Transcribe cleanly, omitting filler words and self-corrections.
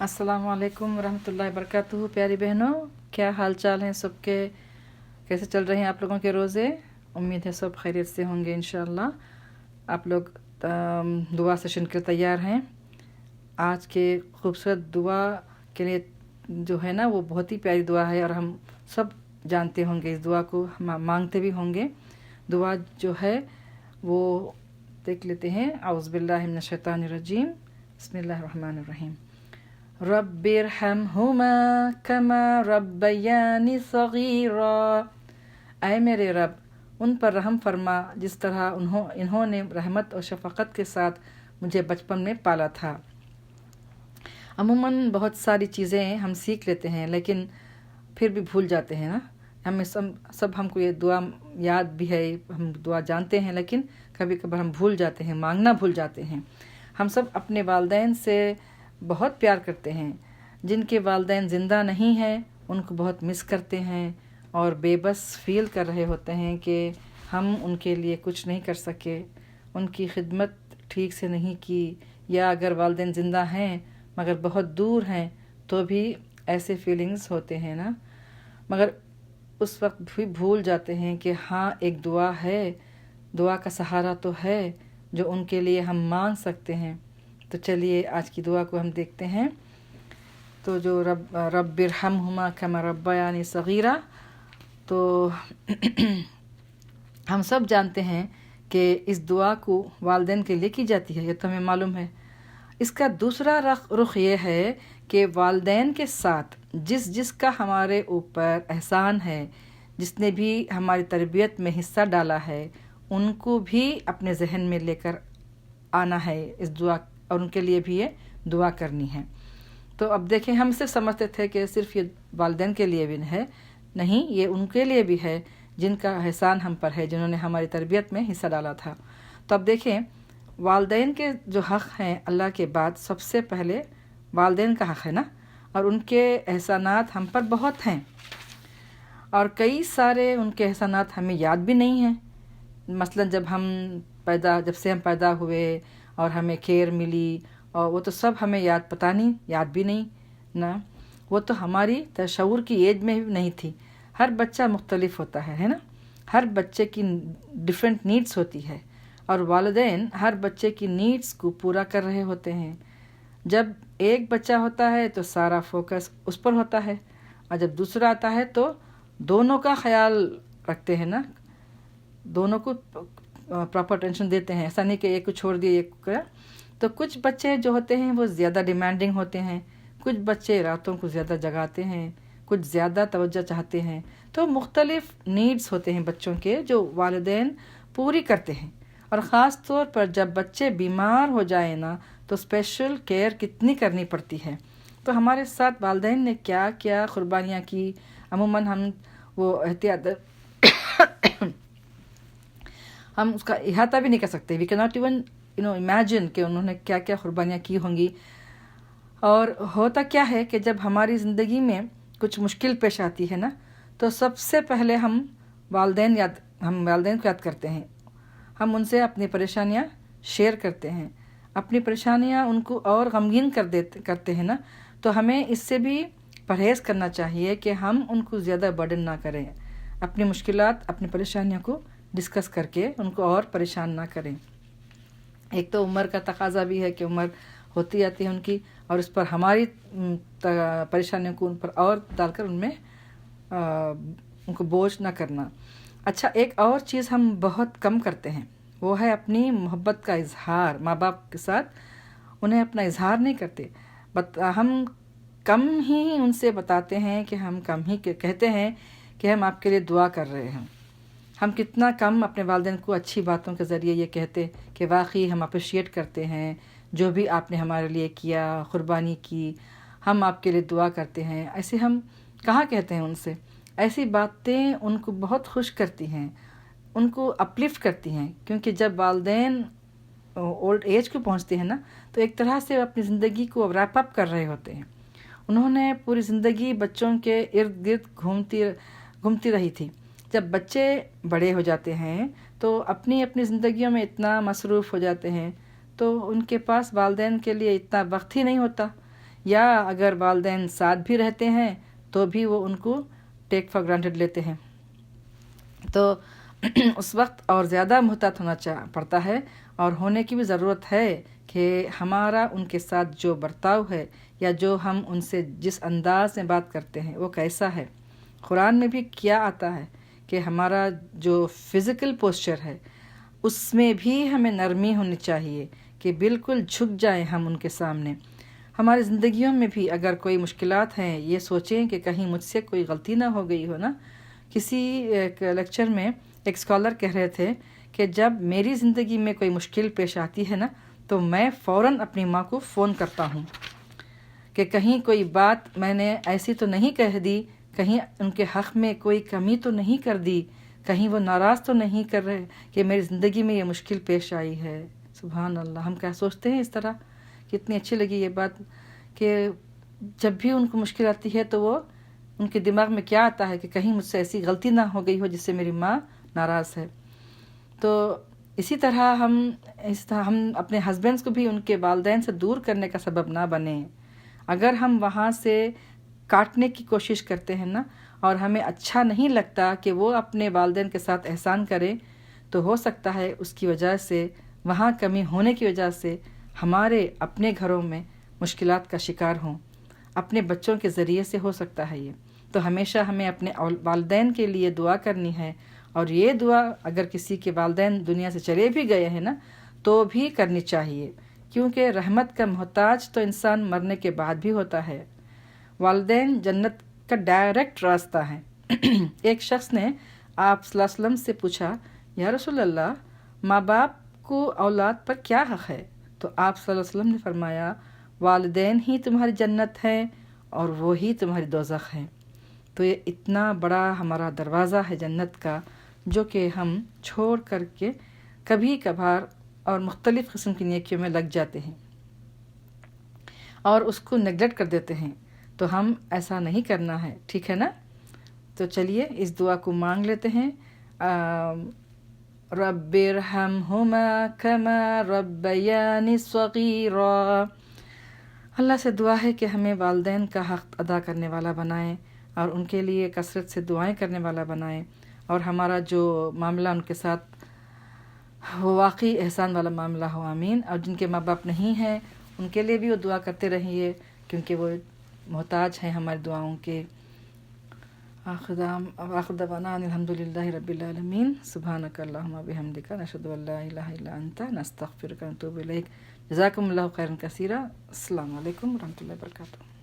अस्सलाम वालेकुम रहमतुल्लाहि वबरकातुहू। प्यारी बहनों, क्या हाल चाल हैं सबके? कैसे चल रहे हैं आप लोगों के रोज़े? उम्मीद है सब खैरियत से होंगे इंशाअल्लाह। आप लोग दुआ सेशन के तैयार हैं? आज के खूबसूरत दुआ के लिए जो है ना, वो बहुत ही प्यारी दुआ है और हम सब जानते होंगे इस दुआ को, हम मांगते भी होंगे। दुआ जो है वो देख लेते हैं। औज़ु बिल्लाहि मिनश शैतानिर रजीम, बिस्मिल्लाहिर रहमानिर रहीम। रब्बिरहमहुमा कमा रब्बयानी सगीरा। ऐ मेरे रब, उन पर रहम फरमा जिस तरह इन्होंने रहमत और शफ़क़त के साथ मुझे बचपन में पाला था। अमूमन बहुत सारी चीज़ें हम सीख लेते हैं लेकिन फिर भी भूल जाते हैं ना। हमें सब हमको ये दुआ याद भी है, हम दुआ जानते हैं, लेकिन कभी कभार हम भूल जाते हैं, मांगना भूल जाते हैं। हम सब अपने वालिदैन से बहुत प्यार करते हैं। जिनके वालिदैन ज़िंदा नहीं हैं उनको बहुत मिस करते हैं और बेबस फील कर रहे होते हैं कि हम उनके लिए कुछ नहीं कर सके, उनकी खिदमत ठीक से नहीं की, या अगर वालिदैन ज़िंदा हैं मगर बहुत दूर हैं तो भी ऐसे फीलिंग्स होते हैं ना। मगर उस वक्त भी भूल जाते हैं कि हाँ, एक दुआ है, दुआ का सहारा तो है जो उनके लिए हम मांग सकते हैं। तो चलिए आज की दुआ को हम देखते हैं। तो जो रब्बिरहमहुमा कमा रब्बयानी सगीरा, तो हम सब जानते हैं कि इस दुआ को वालिदैन के लिए की जाती है, ये तो हमें मालूम है। इसका दूसरा रुख ये है कि वालिदैन के साथ जिसका हमारे ऊपर एहसान है, जिसने भी हमारी तरबियत में हिस्सा डाला है, उनको भी अपने जहन में लेकर आना है इस दुआ, और उनके लिए भी ये दुआ करनी है। तो अब देखें, हम सिर्फ समझते थे कि सिर्फ ये वालिदैन के लिए भी है, नहीं, ये उनके लिए भी है जिनका एहसान हम पर है, जिन्होंने हमारी तरबियत में हिस्सा डाला था। तो अब देखें, वालिदैन के जो हक़ हैं अल्लाह के बाद सबसे पहले वालिदैन का हक़ है ना, और उनके एहसानात हम पर बहुत हैं और कई सारे उनके एहसानात हमें याद भी नहीं हैं। मसलन जब से हम पैदा हुए और हमें खैर मिली, और वो तो सब हमें याद भी नहीं ना। वो तो हमारी तशऊर की एज में भी नहीं थी। हर बच्चा मुख्तलिफ होता है ना, हर बच्चे की डिफरेंट नीड्स होती है और वालिदैन हर बच्चे की नीड्स को पूरा कर रहे होते हैं। जब एक बच्चा होता है तो सारा फोकस उस पर होता है, और जब दूसरा आता है तो दोनों का ख्याल रखते हैं ना, दोनों को प्रॉपर अटेंशन देते हैं। ऐसा नहीं कि एक को छोड़ दिए एक को करा। तो कुछ बच्चे जो होते हैं वो ज़्यादा डिमांडिंग होते हैं, कुछ बच्चे रातों को ज़्यादा जगाते हैं, कुछ ज़्यादा तवज्जो चाहते हैं। तो मुख्तलिफ नीड्स होते हैं बच्चों के जो वालिदैन पूरी करते हैं। और ख़ास तौर पर जब बच्चे बीमार हो जाए ना, तो स्पेशल केयर कितनी करनी पड़ती है। तो हमारे साथ वालिदैन ने क्या क्या कुर्बानियाँ की, अमूमन हम वो एहतियात हम उसका इहाता भी नहीं कर सकते। We can not even imagine कि उन्होंने क्या क्या कुर्बानियाँ की होंगी। और होता क्या है कि जब हमारी ज़िंदगी में कुछ मुश्किल पेश आती है ना, तो सबसे पहले हम वालिदैन को याद करते हैं। हम उनसे अपनी परेशानियाँ शेयर करते हैं, अपनी परेशानियाँ उनको और गमगीन करते हैं ना। तो हमें इससे भी परहेज़ करना चाहिए कि हम उनको ज़्यादा बर्डन ना करें, अपनी मुश्किलात, अपनी परेशानियों को डिस्कस करके उनको और परेशान ना करें। एक तो उम्र का तकाजा भी है कि उम्र होती आती है उनकी, और उस पर हमारी परेशानियों को उन पर और डालकर उनमें उनको बोझ ना करना। अच्छा, एक और चीज़ हम बहुत कम करते हैं, वो है अपनी मोहब्बत का इजहार। माँ बाप के साथ उन्हें अपना इजहार नहीं करते। हम कम ही उनसे बताते हैं कि हम कम ही कहते हैं कि हम आपके लिए दुआ कर रहे हैं। हम कितना कम अपने वालिदैन को अच्छी बातों के ज़रिए ये कहते कि वाकई हम अप्रिशिएट करते हैं जो भी आपने हमारे लिए किया, कुर्बानी की, हम आपके लिए दुआ करते हैं। ऐसे हम कहाँ कहते हैं उनसे? ऐसी बातें उनको बहुत खुश करती हैं, उनको अपलिफ्ट करती हैं, क्योंकि जब वालिदैन ओल्ड एज को पहुँचते हैं ना, तो एक तरह से अपनी ज़िंदगी को रैप अप कर रहे होते हैं। उन्होंने पूरी ज़िंदगी बच्चों के इर्द गिर्द घूमती रही थी। जब बच्चे बड़े हो जाते हैं तो अपनी ज़िंदगियों में इतना मसरूफ़ हो जाते हैं, तो उनके पास वालिदैन के लिए इतना वक्त ही नहीं होता یا اگر والدین ساتھ بھی رہتے ہیں تو بھی وہ ان کو ٹیک فار گرانٹیڈ لیتے ہیں. تو اس وقت اور زیادہ محتاط ہونا پڑتا ہے اور ہونے کی بھی ضرورت ہے کہ ہمارا ان کے ساتھ جو برتاؤ ہے یا جو ہم ان سے جس انداز میں بات کرتے ہیں وہ کیسا ہے. قرآن میں بھی کیا آتا ہے کہ ہمارا جو فزیکل پوسچر ہے اس میں بھی ہمیں نرمی ہونی چاہیے کہ بالکل جھک جائیں ہم ان کے سامنے. ہماری زندگیوں میں بھی اگر کوئی مشکلات ہیں یہ سوچیں کہ کہیں مجھ سے کوئی غلطی نہ ہو گئی ہو نا. کسی ایک لیکچر میں ایک اسکالر کہہ رہے تھے کہ جب میری زندگی میں کوئی مشکل پیش آتی ہے نا تو میں فوراً اپنی ماں کو فون کرتا ہوں کہ کہیں کوئی بات میں نے ایسی تو نہیں کہہ دی، کہیں ان کے حق میں کوئی کمی تو نہیں کر دی، کہیں وہ ناراض تو نہیں کر رہے کہ میری زندگی میں یہ مشکل پیش آئی ہے. سبحان اللہ، ہم کیا سوچتے ہیں اس طرح. کتنی اچھی لگی یہ بات کہ جب بھی ان کو مشکل آتی ہے تو وہ ان کے دماغ میں کیا آتا ہے کہ کہیں مجھ سے ایسی غلطی نہ ہو گئی ہو جس سے میری ماں ناراض ہے. تو اسی طرح ہم اپنے ہسبینڈس کو بھی ان کے والدین سے دور کرنے کا سبب نہ بنیں. اگر ہم وہاں سے کاٹنے کی کوشش کرتے ہیں نا اور ہمیں اچھا نہیں لگتا کہ وہ اپنے والدین کے ساتھ احسان کرے تو ہو سکتا ہے اس کی وجہ سے وہاں کمی ہونے کی وجہ سے ہمارے اپنے گھروں میں مشکلات کا شکار ہوں. اپنے بچوں کے ذریعے سے ہو سکتا ہے یہ. تو ہمیشہ ہمیں اپنے والدین کے لیے دعا کرنی ہے اور یہ دعا اگر کسی کے والدین دنیا سے چلے بھی گئے ہیں نا تو بھی کرنی چاہیے، کیونکہ رحمت کا محتاج تو انسان مرنے کے بعد بھی ہوتا ہے. والدین جنت کا ڈائریکٹ راستہ ہے. ایک شخص نے آپ صلی اللہ علیہ وسلم سے پوچھا، یا رسول اللہ، ماں باپ کو اولاد پر کیا حق ہے؟ تو آپ صلی اللہ علیہ وسلم نے فرمایا، والدین ہی تمہاری جنت ہے اور وہی تمہاری دوزخ ہے. تو یہ اتنا بڑا ہمارا دروازہ ہے جنت کا جو کہ ہم چھوڑ کر کے کبھی کبھار اور مختلف قسم کی نیکیوں میں لگ جاتے ہیں اور اس کو نیگلیکٹ کر دیتے ہیں. تو ہم ایسا نہیں کرنا ہے، ٹھیک ہے نا؟ تو چلیے اس دعا کو مانگ لیتے ہیں. رب ارحمہما کما ربیانی صغیرا. اللہ سے دعا ہے کہ ہمیں والدین کا حق ادا کرنے والا بنائیں اور ان کے لیے کثرت سے دعائیں کرنے والا بنائیں اور ہمارا جو معاملہ ان کے ساتھ وہ واقعی احسان والا معاملہ ہو. آمین. اور جن کے ماں باپ نہیں ہیں ان کے لیے بھی وہ دعا کرتے رہیے کیونکہ وہ محتاج ہیں ہماری دعاؤں کے. آخر دعوانا الحمدللہ رب العالمین. سبحانک اللہم وبحمدک، نشہد ان لا الہ الا انت، نستغفرک ونتوب الیک. جزاکم اللہ خیرا کثیرا. السلام علیکم ورحمۃ اللہ وبرکاتہ.